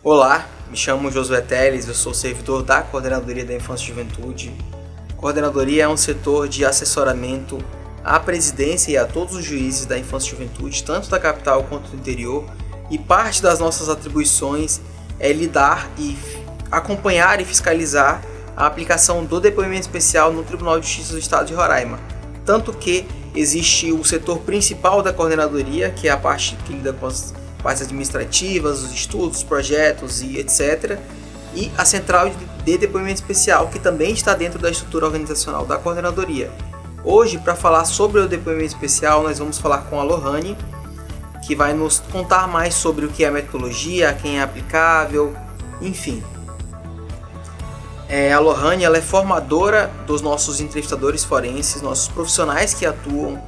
Olá, me chamo Josué Teles, eu sou servidor da Coordenadoria da Infância e Juventude. A Coordenadoria é um setor de assessoramento à presidência e a todos os juízes da Infância e Juventude, tanto da capital quanto do interior, e parte das nossas atribuições é lidar e acompanhar e fiscalizar a aplicação do depoimento especial no Tribunal de Justiça do Estado de Roraima. Tanto que existe o setor principal da Coordenadoria, que é a parte que lida com as partes administrativas, os estudos, os projetos e etc. E a central de depoimento especial, que também está dentro da estrutura organizacional da Coordenadoria. Hoje, para falar sobre o depoimento especial, nós vamos falar com a Lohane, que vai nos contar mais sobre o que é a metodologia, a quem é aplicável, enfim. A Lohane, ela é formadora dos nossos entrevistadores forenses, nossos profissionais que atuam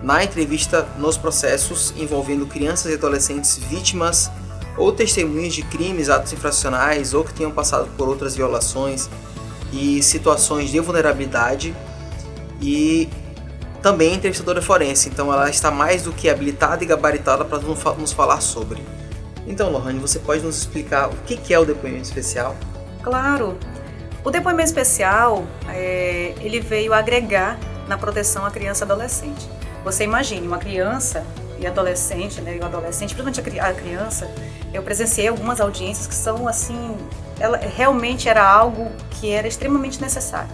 na entrevista nos processos envolvendo crianças e adolescentes vítimas ou testemunhas de crimes, atos infracionais ou que tenham passado por outras violações e situações de vulnerabilidade, e também é entrevistadora forense, então ela está mais do que habilitada e gabaritada para nos falar sobre. Então, Lohane, você pode nos explicar o que é o depoimento especial? Claro! O depoimento especial, ele veio agregar na proteção à criança e adolescente. Você imagine uma criança e adolescente, né, principalmente a criança, eu presenciei algumas audiências que são assim, realmente era algo que era extremamente necessário.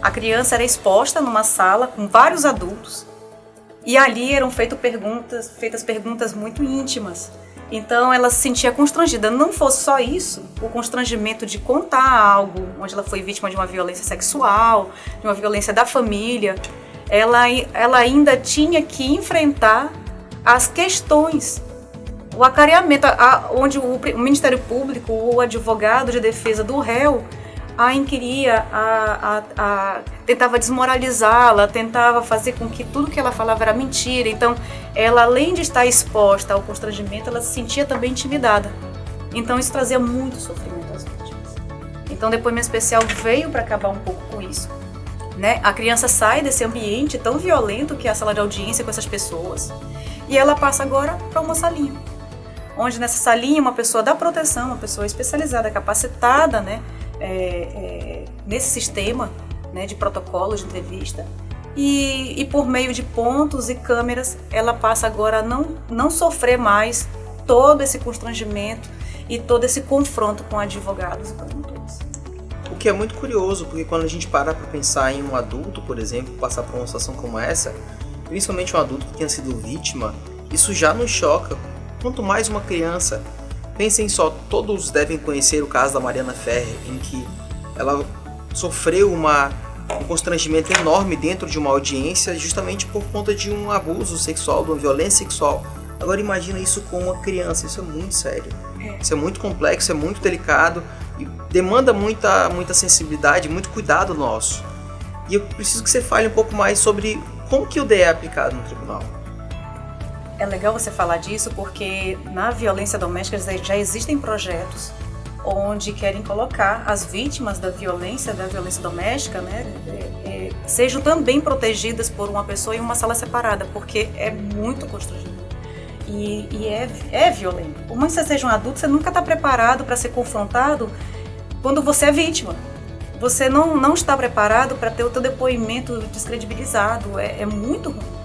A criança era exposta numa sala com vários adultos e ali eram feitas perguntas muito íntimas. Então ela se sentia constrangida. Não fosse só isso, o constrangimento de contar algo onde ela foi vítima de uma violência sexual, de uma violência da família, ela ainda tinha que enfrentar as questões, o acareamento, onde o Ministério Público, o advogado de defesa do réu, a inquiria, tentava desmoralizá-la, tentava fazer com que tudo que ela falava era mentira. Então, ela, além de estar exposta ao constrangimento, ela se sentia também intimidada. Então, isso trazia muito sofrimento às vítimas. Então, o depoimento especial veio para acabar um pouco com isso, né? A criança sai desse ambiente tão violento que é a sala de audiência com essas pessoas e ela passa agora para uma salinha, onde nessa salinha uma pessoa da proteção, uma pessoa especializada, capacitada, né, nesse sistema, né, de protocolo de entrevista, e por meio de pontos e câmeras ela passa agora a não sofrer mais todo esse constrangimento e todo esse confronto com advogados e promotores. O que é muito curioso, porque quando a gente para pensar em um adulto, por exemplo, passar por uma situação como essa, principalmente um adulto que tenha sido vítima, isso já nos choca, quanto mais uma criança. Pensem só, todos devem conhecer o caso da Mariana Ferrer, em que ela sofreu um constrangimento enorme dentro de uma audiência justamente por conta de um abuso sexual, de uma violência sexual. Agora imagina isso com uma criança, isso é muito sério, isso é muito complexo, é muito delicado e demanda muita sensibilidade, muito cuidado nosso. E eu preciso que você fale um pouco mais sobre como que o DE é aplicado no tribunal. É legal você falar disso porque na violência doméstica já existem projetos onde querem colocar as vítimas da violência doméstica, né, sejam também protegidas por uma pessoa em uma sala separada, porque é muito constrangedor e é violento. Por mais que você seja um adulto, você nunca está preparado para ser confrontado quando você é vítima. Você não está preparado para ter o seu depoimento descredibilizado, é muito ruim.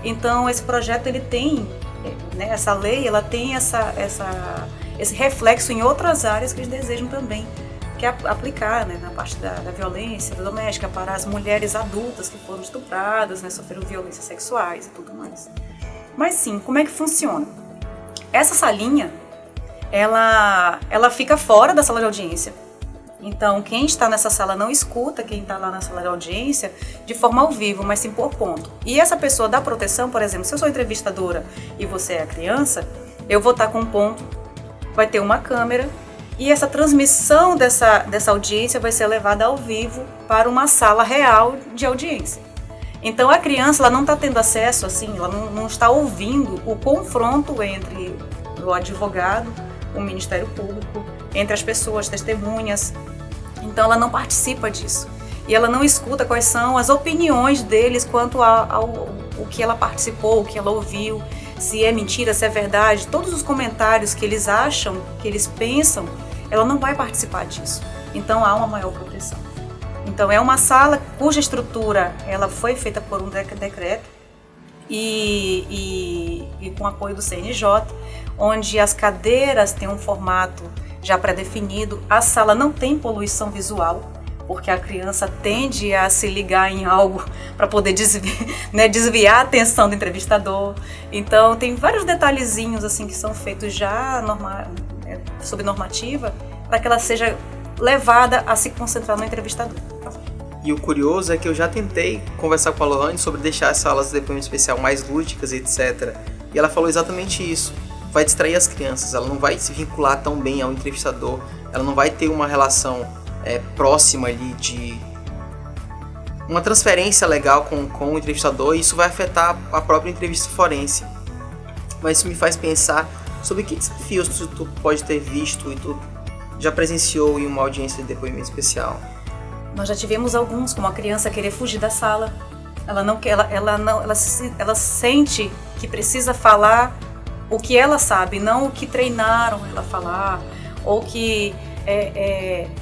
Então, esse projeto, ele tem, né, essa lei, ela tem esse reflexo em outras áreas que eles desejam também que aplicar, né, na parte da violência doméstica para as mulheres adultas que foram estupradas, né, sofreram violências sexuais e tudo mais. Mas sim, como é que funciona? Essa salinha, ela fica fora da sala de audiência. Então, quem está nessa sala não escuta quem está lá na sala de audiência de forma ao vivo, mas sim por ponto. E essa pessoa da proteção, por exemplo, se eu sou entrevistadora e você é a criança, eu vou estar com um ponto, vai ter uma câmera e essa transmissão dessa audiência vai ser levada ao vivo para uma sala real de audiência. Então, a criança ela não está tendo acesso, assim, ela não está ouvindo o confronto entre o advogado, o Ministério Público, entre as pessoas, testemunhas. Então ela não participa disso. E ela não escuta quais são as opiniões deles quanto ao que ela participou, o que ela ouviu, se é mentira, se é verdade, todos os comentários que eles acham, que eles pensam, ela não vai participar disso. Então há uma maior proteção. Então é uma sala cuja estrutura ela foi feita por um decreto e com apoio do CNJ, onde as cadeiras têm um formato já pré-definido, a sala não tem poluição visual, porque a criança tende a se ligar em algo para poder desviar a atenção do entrevistador. Então tem vários detalhezinhos assim que são feitos já sob normativa, para que ela seja levada a se concentrar no entrevistador. E o curioso é que eu já tentei conversar com a Lohane sobre deixar as salas de depoimento especial mais lúdicas, etc. E ela falou exatamente isso. Vai distrair as crianças, ela não vai se vincular tão bem ao entrevistador, ela não vai ter uma relação próxima ali de uma transferência legal com o entrevistador, e isso vai afetar a própria entrevista forense. Mas isso me faz pensar sobre que desafios tu pode ter visto e tu já presenciou em uma audiência de depoimento especial. Nós já tivemos alguns, como a criança querer fugir da sala. Ela sente que precisa falar o que ela sabe, não o que treinaram ela falar, ou que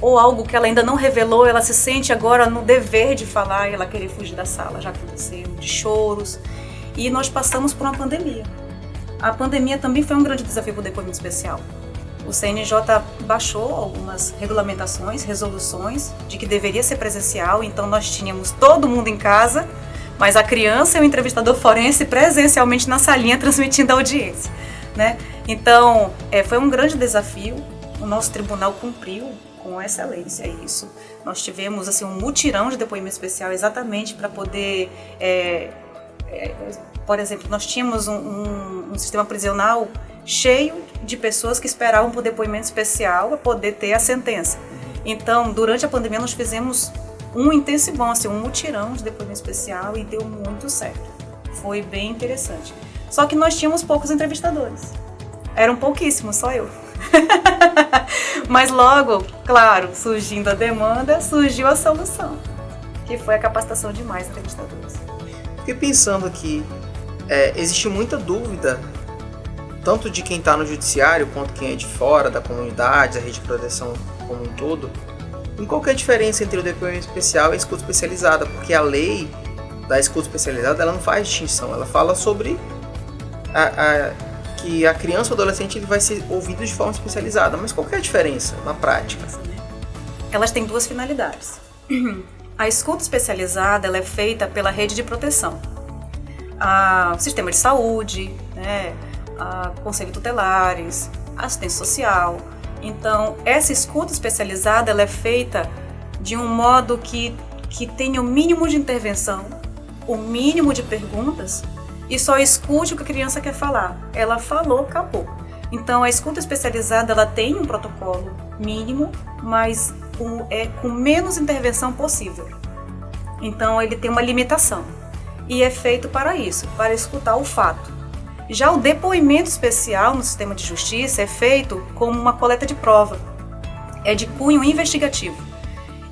ou algo que ela ainda não revelou, ela se sente agora no dever de falar e ela querer fugir da sala. Já aconteceu, de choros. E nós passamos por uma pandemia. A pandemia também foi um grande desafio para o depoimento especial. O CNJ baixou algumas regulamentações, resoluções de que deveria ser presencial, então nós tínhamos todo mundo em casa, mas a criança e o entrevistador forense presencialmente na salinha transmitindo a audiência, né? Então, foi um grande desafio. O nosso tribunal cumpriu com excelência isso. Nós tivemos assim, um mutirão de depoimento especial exatamente para poder... por exemplo, nós tínhamos um sistema prisional cheio de pessoas que esperavam por depoimento especial para poder ter a sentença. Então, durante a pandemia, nós fizemos um intensivão, assim, um mutirão de depoimento especial e deu muito certo. Foi bem interessante. Só que nós tínhamos poucos entrevistadores. Eram pouquíssimos, só eu. Mas logo, claro, surgindo a demanda, surgiu a solução, que foi a capacitação de mais entrevistadores. Fiquei pensando aqui, existe muita dúvida, tanto de quem está no judiciário quanto quem é de fora, da comunidade, da rede de proteção como um todo, em qual que é a diferença entre o depoimento especial e a escuta especializada, porque a lei da escuta especializada ela não faz distinção, ela fala sobre que a criança ou adolescente ele vai ser ouvido de forma especializada, mas qual que é a diferença na prática? Elas têm duas finalidades. A escuta especializada ela é feita pela rede de proteção, o sistema de saúde, né, conselho tutelares, assistência social. Então, essa escuta especializada ela é feita de um modo que tenha o mínimo de intervenção, o mínimo de perguntas, e só escute o que a criança quer falar. Ela falou, acabou. Então, a escuta especializada ela tem um protocolo mínimo, mas com menos intervenção possível. Então, ele tem uma limitação. E é feito para isso, para escutar o fato. Já o depoimento especial no sistema de justiça é feito como uma coleta de prova. É de cunho investigativo.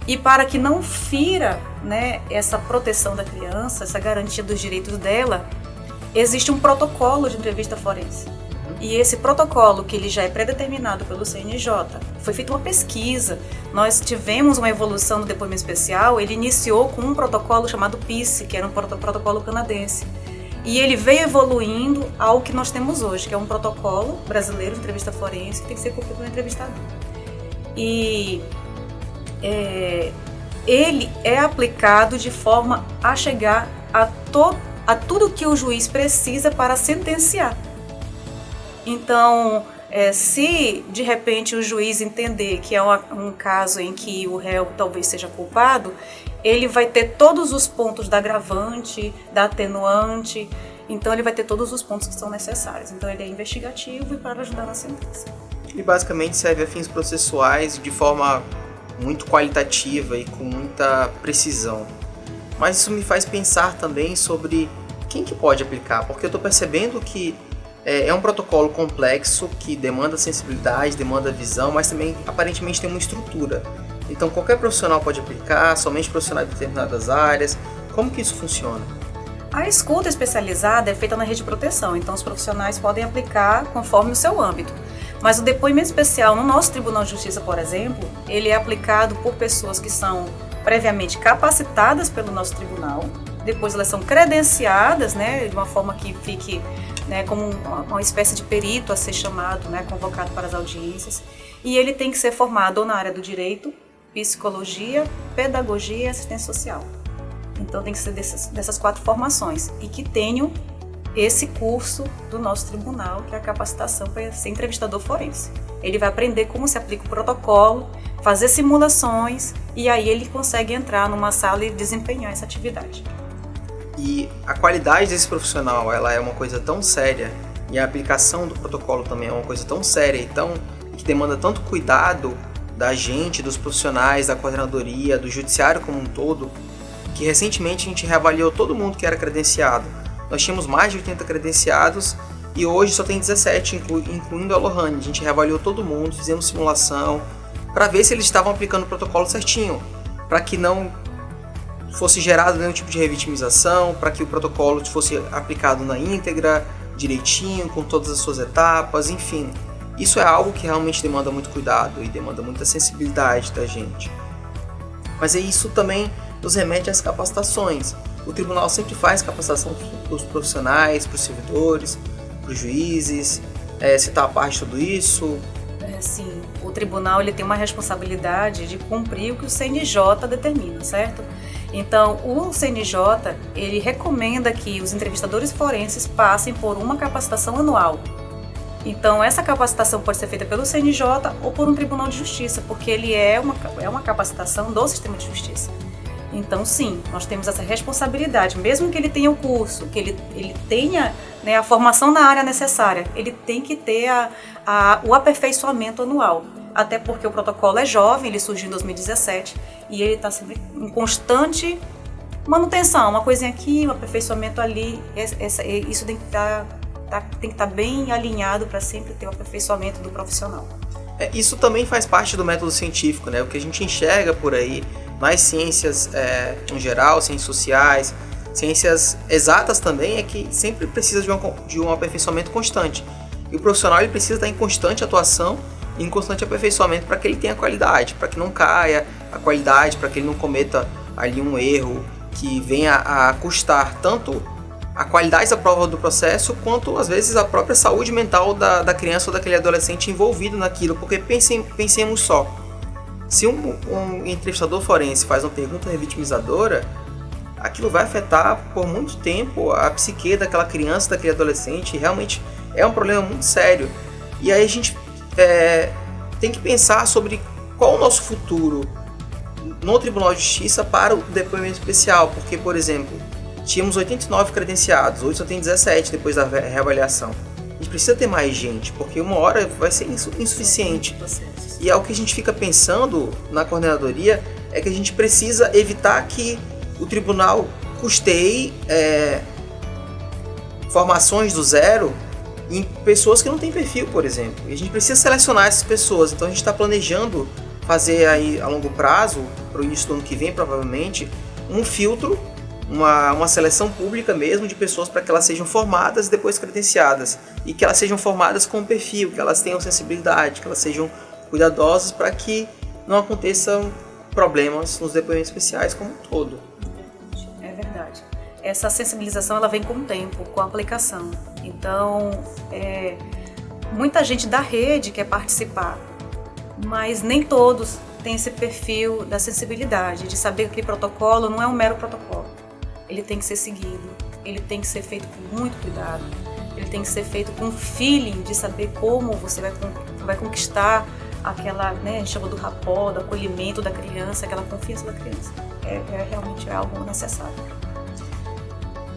E para que não fira, né, essa proteção da criança, essa garantia dos direitos dela, existe um protocolo de entrevista forense. E esse protocolo, que ele já é pré-determinado pelo CNJ, foi feita uma pesquisa. Nós tivemos uma evolução do depoimento especial, ele iniciou com um protocolo chamado PICE, que era um protocolo canadense. E ele veio evoluindo ao que nós temos hoje, que é um protocolo brasileiro de entrevista forense, que tem que ser cumprido pelo entrevistador. E ele é aplicado de forma a chegar a tudo que o juiz precisa para sentenciar. Então, se de repente o juiz entender que é um caso em que o réu talvez seja culpado, ele vai ter todos os pontos da agravante, da atenuante, então ele vai ter todos os pontos que são necessários. Então ele é investigativo e para ajudar na sentença. Ele basicamente serve a fins processuais de forma muito qualitativa e com muita precisão. Mas isso me faz pensar também sobre quem que pode aplicar, porque eu estou percebendo que é um protocolo complexo que demanda sensibilidade, demanda visão, mas também aparentemente tem uma estrutura. Então qualquer profissional pode aplicar, somente profissionais de determinadas áreas. Como que isso funciona? A escuta especializada é feita na rede de proteção, então os profissionais podem aplicar conforme o seu âmbito. Mas o depoimento especial no nosso Tribunal de Justiça, por exemplo, ele é aplicado por pessoas que são previamente capacitadas pelo nosso tribunal, depois elas são credenciadas, né, de uma forma que fique, né, como uma espécie de perito a ser chamado, né, convocado para as audiências, e ele tem que ser formado ou na área do direito, psicologia, pedagogia e assistência social. Então tem que ser dessas 4 formações e que tenham esse curso do nosso tribunal, que é a capacitação para ser entrevistador forense. Ele vai aprender como se aplica o protocolo, fazer simulações e aí ele consegue entrar numa sala e desempenhar essa atividade. E a qualidade desse profissional, ela é uma coisa tão séria, e a aplicação do protocolo também é uma coisa tão séria e que demanda tanto cuidado da gente, dos profissionais, da coordenadoria, do judiciário como um todo, que recentemente a gente reavaliou todo mundo que era credenciado. Nós tínhamos mais de 80 credenciados e hoje só tem 17, incluindo a Lohane. A gente reavaliou todo mundo, fizemos simulação para ver se eles estavam aplicando o protocolo certinho, para que não fosse gerado nenhum tipo de revitimização, para que o protocolo fosse aplicado na íntegra, direitinho, com todas as suas etapas, enfim. Isso é algo que realmente demanda muito cuidado e demanda muita sensibilidade da gente. Mas isso também nos remete às capacitações. O tribunal sempre faz capacitação para os profissionais, para os servidores, para os juízes. Você está a par de tudo isso? Sim, o tribunal ele tem uma responsabilidade de cumprir o que o CNJ determina, certo? Então, o CNJ ele recomenda que os entrevistadores forenses passem por uma capacitação anual. Então, essa capacitação pode ser feita pelo CNJ ou por um tribunal de justiça, porque ele é uma capacitação do sistema de justiça. Então, sim, nós temos essa responsabilidade, mesmo que ele tenha o curso, que ele tenha, né, a formação na área necessária, ele tem que ter o aperfeiçoamento anual. Até porque o protocolo é jovem, ele surgiu em 2017 e ele está sempre em constante manutenção, uma coisinha aqui, um aperfeiçoamento ali, isso tem que estar bem alinhado para sempre ter o aperfeiçoamento do profissional. Isso também faz parte do método científico, né? O que a gente enxerga por aí nas ciências em geral, ciências sociais, ciências exatas também, é que sempre precisa de um aperfeiçoamento constante. E o profissional ele precisa estar em constante atuação e em constante aperfeiçoamento para que ele tenha qualidade, para que não caia a qualidade, para que ele não cometa ali um erro que venha a custar tanto a qualidade da prova do processo, quanto às vezes a própria saúde mental da criança ou daquele adolescente envolvido naquilo, porque pensemos só, se um entrevistador forense faz uma pergunta revitimizadora, aquilo vai afetar por muito tempo a psique daquela criança, daquele adolescente, realmente é um problema muito sério. E aí a gente tem que pensar sobre qual o nosso futuro no Tribunal de Justiça para o depoimento especial, porque, por exemplo, tínhamos 89 credenciados, hoje só tem 17 depois da reavaliação. A gente precisa ter mais gente, porque uma hora vai ser insuficiente. E é o que a gente fica pensando na coordenadoria, é que a gente precisa evitar que o tribunal custeie formações do zero em pessoas que não têm perfil, por exemplo. E a gente precisa selecionar essas pessoas, então a gente está planejando fazer aí a longo prazo, para o início do ano que vem provavelmente, um filtro, uma seleção pública mesmo de pessoas para que elas sejam formadas e depois credenciadas, e que elas sejam formadas com perfil, que elas tenham sensibilidade, que elas sejam cuidadosas para que não aconteçam problemas nos depoimentos especiais como um todo. É verdade. Essa sensibilização ela vem com o tempo, com a aplicação. Então, muita gente da rede quer participar, mas nem todos têm esse perfil da sensibilidade, de saber que aquele protocolo não é um mero protocolo. Ele tem que ser seguido, ele tem que ser feito com muito cuidado, ele tem que ser feito com feeling de saber como você vai conquistar aquela, né, a gente chama do rapport, do acolhimento da criança, aquela confiança da criança. Realmente algo necessário.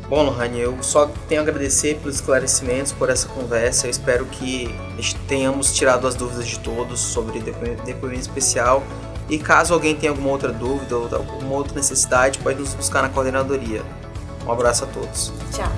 Bom, Lohane, eu só tenho a agradecer pelos esclarecimentos, por essa conversa. Eu espero que tenhamos tirado as dúvidas de todos sobre depoimento especial. E caso alguém tenha alguma outra dúvida ou alguma outra necessidade, pode nos buscar na coordenadoria. Um abraço a todos. Tchau.